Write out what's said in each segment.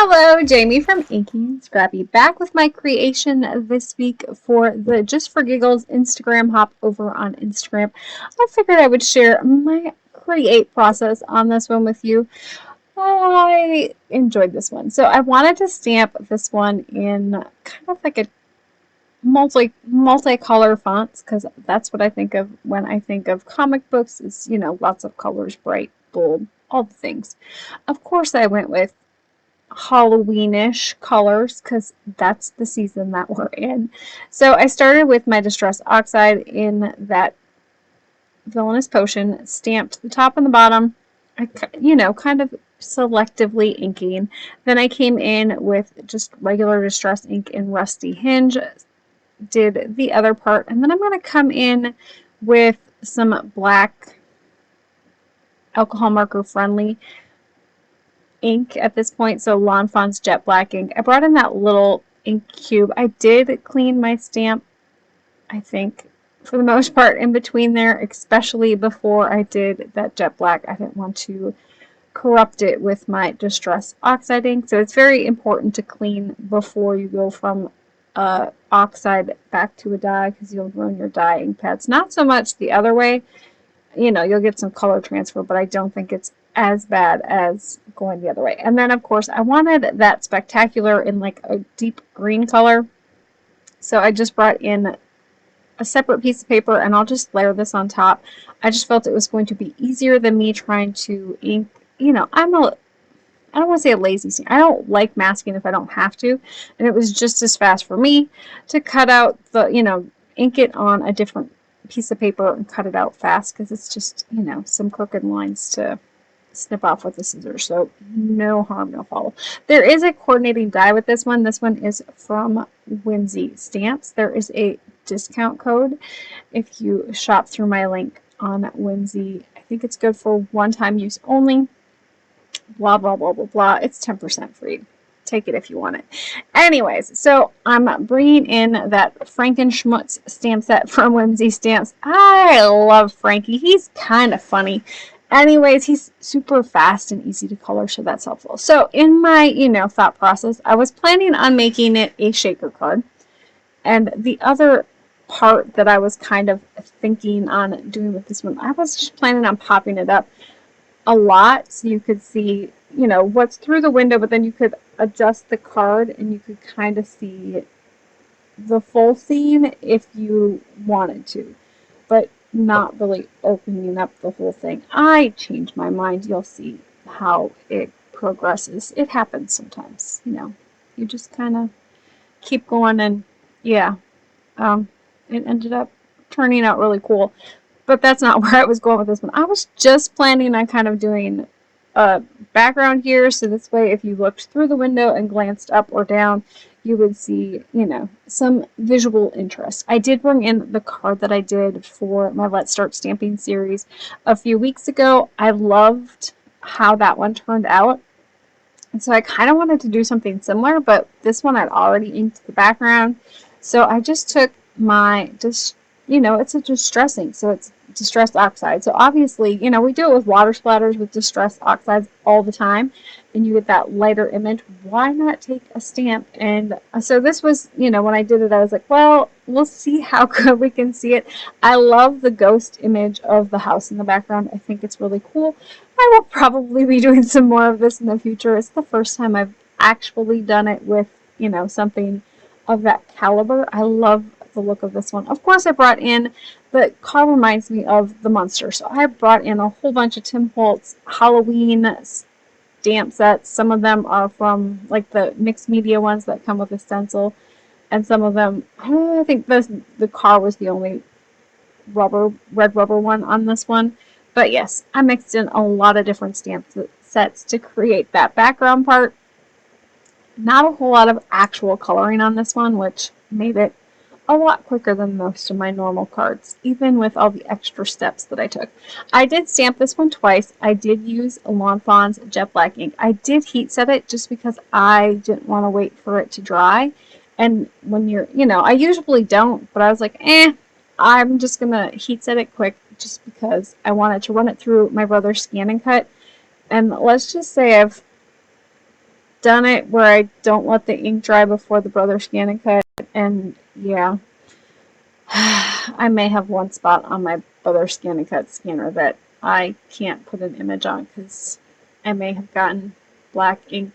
Hello, Jaime from Inky&Scrappy, back with my creation this week for the Just for Giggles Instagram hop over on Instagram. I figured I would share my create process on this one with you. I enjoyed this one. So I wanted to stamp this one in kind of like a multicolor fonts, because that's what I think of when I think of comic books is, lots of colors, bright, bold, all the things. Of course I went with Halloweenish colors because that's the season that we're in. So I started with my Distress Oxide in that Villainous potion, stamped the top and the bottom, kind of selectively inking. Then I came in with just regular Distress ink in Rusty Hinge, did the other part, and then I'm going to come in with some black alcohol marker friendly ink at this point, so Lawn Fawn's Jet Black ink. I brought in that little ink cube. I did clean my stamp, I think, for the most part in between there, especially before I did that Jet Black. I didn't want to corrupt it with my Distress Oxide ink, so it's very important to clean before you go from oxide back to a dye, because you'll ruin your dye ink pads. Not so much the other way. You'll get some color transfer, but I don't think it's as bad as going the other way. And then, of course, I wanted that spectacular in like a deep green color. So I just brought in a separate piece of paper, and I'll just layer this on top. I just felt it was going to be easier than me trying to ink. I don't want to say a lazy thing. I don't like masking if I don't have to. And it was just as fast for me to cut out the, ink it on a different piece of paper and cut it out fast, because it's just, some crooked lines to snip off with the scissors. So no harm, no foul. There is a coordinating die with this one. This one is from Windsor Stamps. There is a discount code if you shop through my link on Windsor. I think it's good for one-time use only. Blah, blah, blah, blah, blah. It's 10% free. Take it if you want it. Anyways, so I'm bringing in that Franken Schmutz stamp set from Windsor Stamps. I love Frankie. He's kind of funny. Anyways, he's super fast and easy to color, so that's helpful. So in my, thought process, I was planning on making it a shaker card. And the other part that I was kind of thinking on doing with this one, I was just planning on popping it up a lot so you could see, what's through the window, but then you could adjust the card and you could kind of see the full scene if you wanted to, but not really opening up the whole thing. I changed my mind. You'll see how it progresses. It happens sometimes, you just kind of keep going, and yeah, it ended up turning out really cool. But that's not where I was going with this one. I was just planning on kind of doing a background here, so this way if you looked through the window and glanced up or down, you would see, some visual interest. I did bring in the card that I did for my Let's Start Stamping series a few weeks ago. I loved how that one turned out. And so I kind of wanted to do something similar, but this one I'd already inked the background. So I just took my, it's a distressing, so it's Distressed Oxide. So obviously, we do it with water splatters with Distressed Oxides all the time, and you get that lighter image. Why not take a stamp? And so this was, when I did it, I was like, well, we'll see how good we can see it. I love the ghost image of the house in the background. I think it's really cool. I will probably be doing some more of this in the future. It's the first time I've actually done it with, something of that caliber. I love the look of this one. Of course, I brought in, the car reminds me of the Munster, so I brought in a whole bunch of Tim Holtz Halloween stamp sets. Some of them are from like the mixed media ones that come with a stencil, and some of them, I think the car was the only red rubber one on this one. But yes, I mixed in a lot of different stamp sets to create that background part. Not a whole lot of actual coloring on this one, which made it a lot quicker than most of my normal cards, even with all the extra steps that I took. I did stamp this one twice. I did use Lawn Fawn's Jet Black ink. I did heat set it just because I didn't want to wait for it to dry. And when you're, I usually don't, but I was like, I'm just going to heat set it quick just because I wanted to run it through my brother's scan and cut. And let's just say I've done it where I don't let the ink dry before the Brother Scan and Cut, and yeah, I may have one spot on my Brother Scan and Cut scanner that I can't put an image on because I may have gotten black ink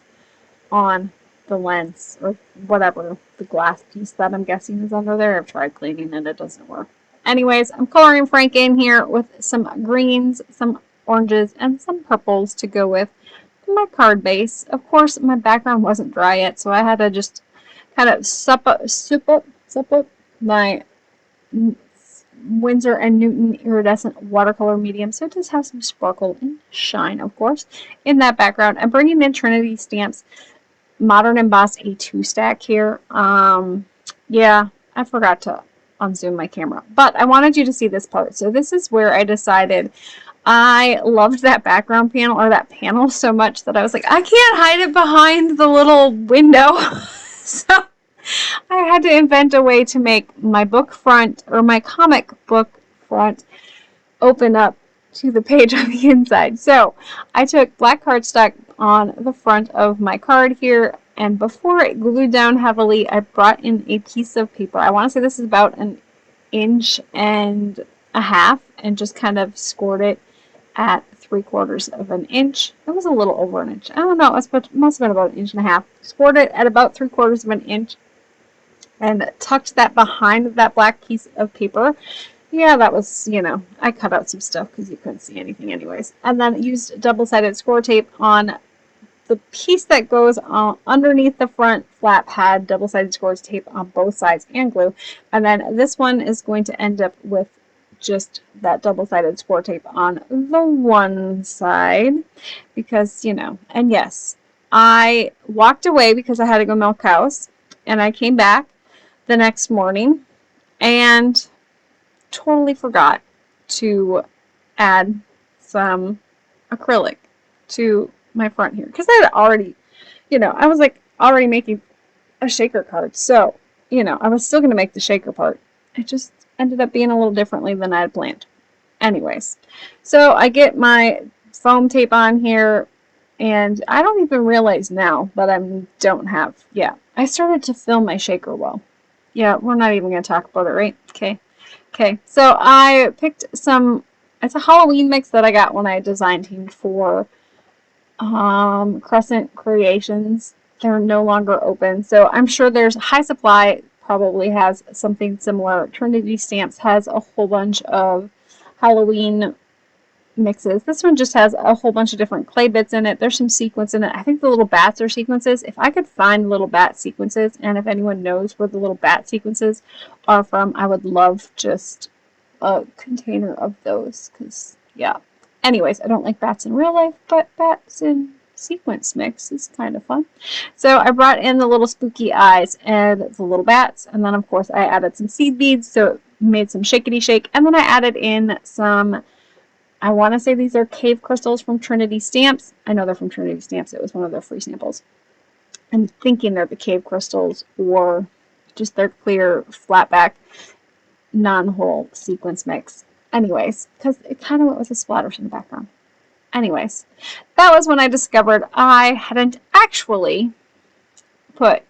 on the lens or whatever, the glass piece that I'm guessing is under there. I've tried cleaning and it doesn't work. Anyways, I'm coloring Franken here with some greens, some oranges, and some purples to go with my card base. Of course, my background wasn't dry yet, so I had to just kind of soup up my Windsor and Newton Iridescent watercolor medium, so it does have some sparkle and shine, of course, in that background. I'm bringing in Trinity Stamps Modern Emboss A2 stack here. Yeah, I forgot to unzoom my camera, but I wanted you to see this part. So this is where I decided I loved that background panel, or that panel, so much that I was like, I can't hide it behind the little window. So I had to invent a way to make my book front, or my comic book front, open up to the page on the inside. So I took black cardstock on the front of my card here, and before it glued down heavily, I brought in a piece of paper. I want to say this is about 1.5 inches, and just kind of scored it at 3/4 of an inch. It was a little over an inch. I don't know. It must have been about 1.5 inches. Scored it at about 3/4 of an inch, and tucked that behind that black piece of paper. Yeah, that was, you know, I cut out some stuff because you couldn't see anything anyways. And then used double-sided score tape on the piece that goes underneath the front flap. Had double-sided score tape on both sides and glue. And then this one is going to end up with just that double-sided score tape on the one side because, you know, and yes, I walked away because I had to go milk cows, and I came back the next morning and totally forgot to add some acrylic to my front here because I had already, you know, I was like already making a shaker card, so, you know, I was still going to make the shaker part. It just ended up being a little differently than I had planned. Anyways, so I get my foam tape on here, and I don't even realize now that I don't have, yeah, I started to fill my shaker well. Yeah, we're not even going to talk about it, right? Okay. Okay, so I picked some, it's a Halloween mix that I got when I design teamed for Crescent Creations. They're no longer open, so I'm sure there's High Supply probably has something similar. Trinity Stamps has a whole bunch of Halloween mixes. This one just has a whole bunch of different clay bits in it. There's some sequins in it. I think the little bats are sequences. If I could find little bat sequences, and if anyone knows where the little bat sequences are from, I would love just a container of those, because, yeah. Anyways, I don't like bats in real life, but bats in sequence mix is kind of fun. So I brought in the little spooky eyes and the little bats, and then of course I added some seed beads, so it made some shakety shake, and then I added in some, I want to say these are cave crystals from Trinity Stamps. I know they're from Trinity Stamps. It was one of their free samples. I'm thinking they're the cave crystals, or just their clear flat back non-hole sequence mix. Anyways, because it kind of went with the splatters in the background. Anyways, that was when I discovered I hadn't actually put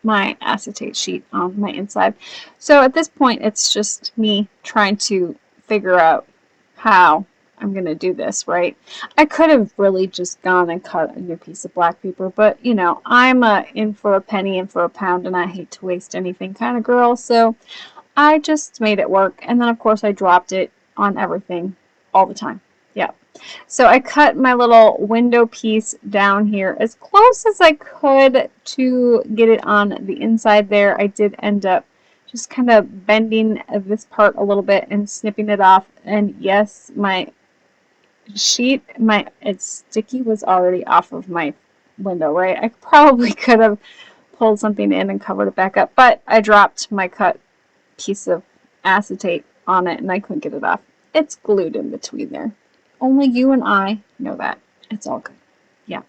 my acetate sheet on my inside. So at this point, it's just me trying to figure out how I'm going to do this, right? I could have really just gone and cut a new piece of black paper, but, you know, I'm in for a penny, in for a pound, and I hate to waste anything kind of girl, so I just made it work. And then, of course, I dropped it on everything all the time. Yeah. So I cut my little window piece down here as close as I could to get it on the inside there. I did end up just kind of bending this part a little bit and snipping it off. And yes, my sheet, it's sticky, was already off of my window, right? I probably could have pulled something in and covered it back up, but I dropped my cut piece of acetate on it and I couldn't get it off. It's glued in between there. Only you and I know that. It's all good. Yeah.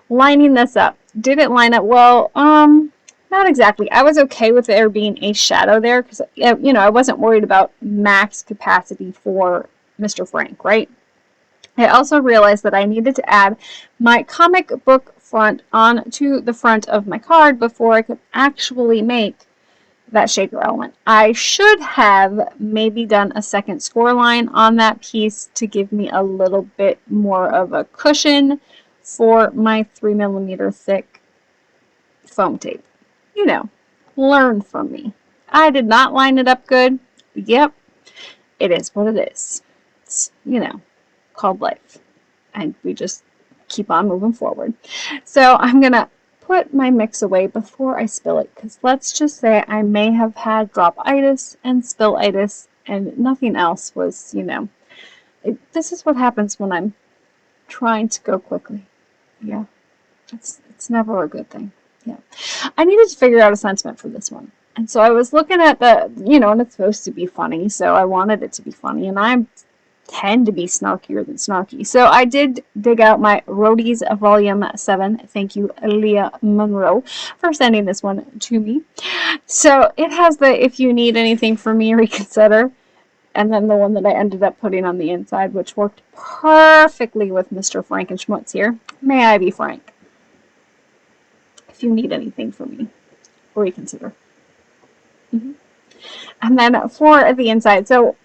Lining this up. Did it line up? Well, not exactly. I was okay with there being a shadow there because, you know, I wasn't worried about max capacity for Mr. Frank, right? I also realized that I needed to add my comic book front onto the front of my card before I could actually make that shaker element. I should have maybe done a second score line on that piece to give me a little bit more of a cushion for my 3mm thick foam tape. You know, learn from me. I did not line it up good. Yep, it is what it is. It's, you know, called life. And we just keep on moving forward. So I'm going to put my mix away before I spill it, because let's just say I may have had drop-itis and spill-itis and nothing else was, you know, this is what happens when I'm trying to go quickly. Yeah, it's never a good thing. Yeah, I needed to figure out a sentiment for this one. And so I was looking at the, you know, and it's supposed to be funny, so I wanted it to be funny, and I tend to be snarkier than snarky. So I did dig out my Roadies Volume 7. Thank you, Leah Monroe, for sending this one to me. So it has the "if you need anything from me, reconsider," and then the one that I ended up putting on the inside, which worked perfectly with Mr. Frankenschmutz here. May I be frank? If you need anything from me, reconsider. And then for the inside, so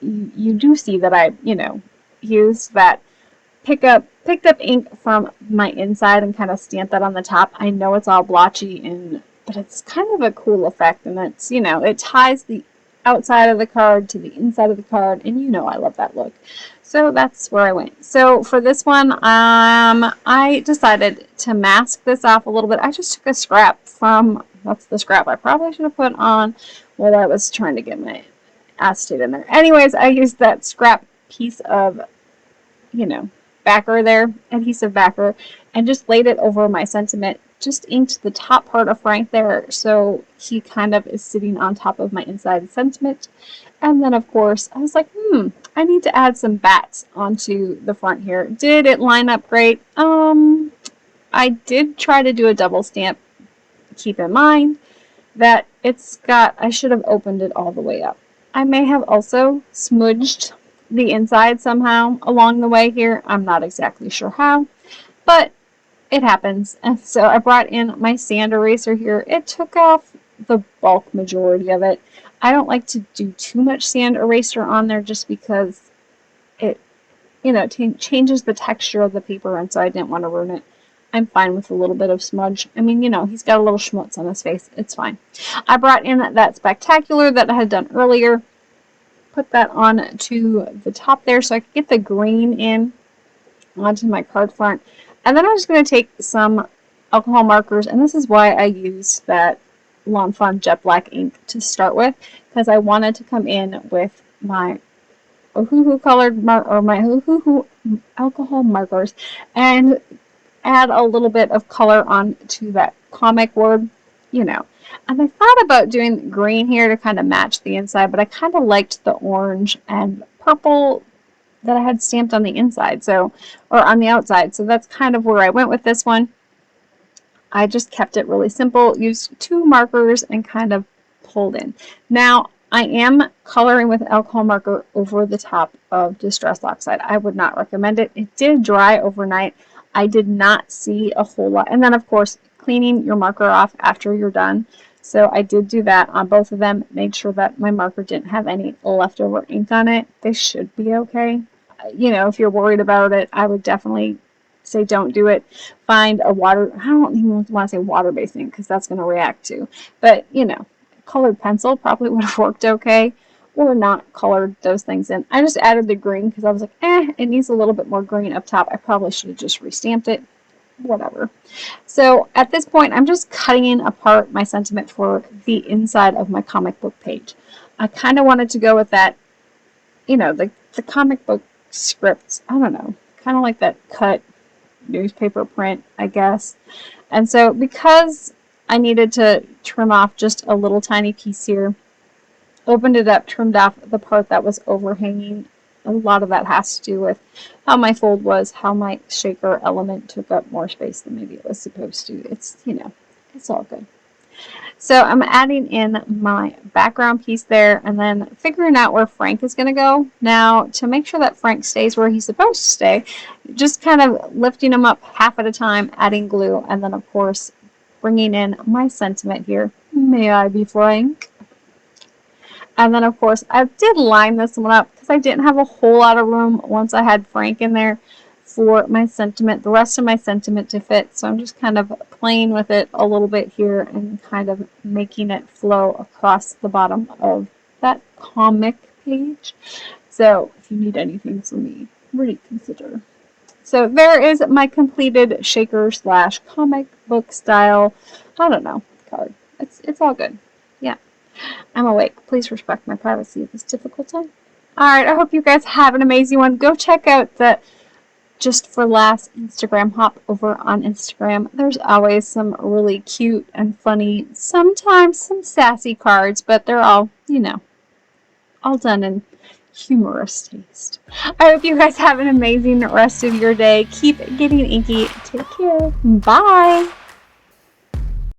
you do see that I, you know, used that picked up ink from my inside and kind of stamped that on the top. I know it's all blotchy, but it's kind of a cool effect, and it's, you know, it ties the outside of the card to the inside of the card, and you know I love that look. So that's where I went. So for this one, I decided to mask this off a little bit. I just took a scrap from, that's the scrap I probably should have put on while I was trying to get my acetate in there. Anyways, I used that scrap piece of, you know, backer there, adhesive backer, and just laid it over my sentiment, just inked the top part of Frank there, so he kind of is sitting on top of my inside sentiment. And then, of course, I was like, I need to add some bats onto the front here. Did it line up great? I did try to do a double stamp. Keep in mind that it's got, I should have opened it all the way up. I may have also smudged the inside somehow along the way here. I'm not exactly sure how, but it happens. And so I brought in my sand eraser here. It took off the bulk majority of it. I don't like to do too much sand eraser on there just because it, you know, changes the texture of the paper, and so I didn't want to ruin it. I'm fine with a little bit of smudge. I mean, you know, he's got a little schmutz on his face. It's fine. I brought in that Spectacular that I had done earlier. Put that on to the top there so I could get the green in onto my card front. And then I'm just going to take some alcohol markers, and this is why I used that Lawn Fawn Jet Black ink to start with, because I wanted to come in with my Ohuhu colored my Ohuhu alcohol markers and add a little bit of color onto that comic word, you know. And I thought about doing green here to kind of match the inside, but I kind of liked the orange and purple that I had stamped on the inside, so, or on the outside. So that's kind of where I went with this one. I just kept it really simple, used 2 markers and kind of pulled in. Now, I am coloring with alcohol marker over the top of Distress Oxide. I would not recommend it. It did dry overnight. I did not see a whole lot. And then, of course, cleaning your marker off after you're done. So I did do that on both of them. Made sure that my marker didn't have any leftover ink on it. They should be okay. You know, if you're worried about it, I would definitely say don't do it. Find a water, I don't even want to say water-based ink because that's going to react to. But, you know, colored pencil probably would have worked okay. Or not colored those things in. I just added the green because I was like, it needs a little bit more green up top. I probably should have just restamped it. Whatever. So at this point, I'm just cutting apart my sentiment for the inside of my comic book page. I kind of wanted to go with that, you know, the comic book scripts. I don't know. Kind of like that cut newspaper print, I guess. And so because I needed to trim off just a little tiny piece here, opened it up, trimmed off the part that was overhanging. A lot of that has to do with how my fold was, how my shaker element took up more space than maybe it was supposed to. It's, you know, it's all good. So I'm adding in my background piece there and then figuring out where Frank is going to go. Now, to make sure that Frank stays where he's supposed to stay, just kind of lifting him up half at a time, adding glue, and then, of course, bringing in my sentiment here. May I be Frank? And then, of course, I did line this one up because I didn't have a whole lot of room once I had Frank in there for my sentiment, the rest of my sentiment to fit. So I'm just kind of playing with it a little bit here and kind of making it flow across the bottom of that comic page. So if you need anything from me, really consider. So there is my completed shaker / comic book style, I don't know, card. It's all good. Yeah. I'm awake. Please respect my privacy at this difficult time. Alright, I hope you guys have an amazing one. Go check out the Just for Laughs Instagram. Hop over on Instagram. There's always some really cute and funny, sometimes some sassy cards, but they're all, you know, all done in humorous taste. I hope you guys have an amazing rest of your day. Keep getting inky. Take care. Bye.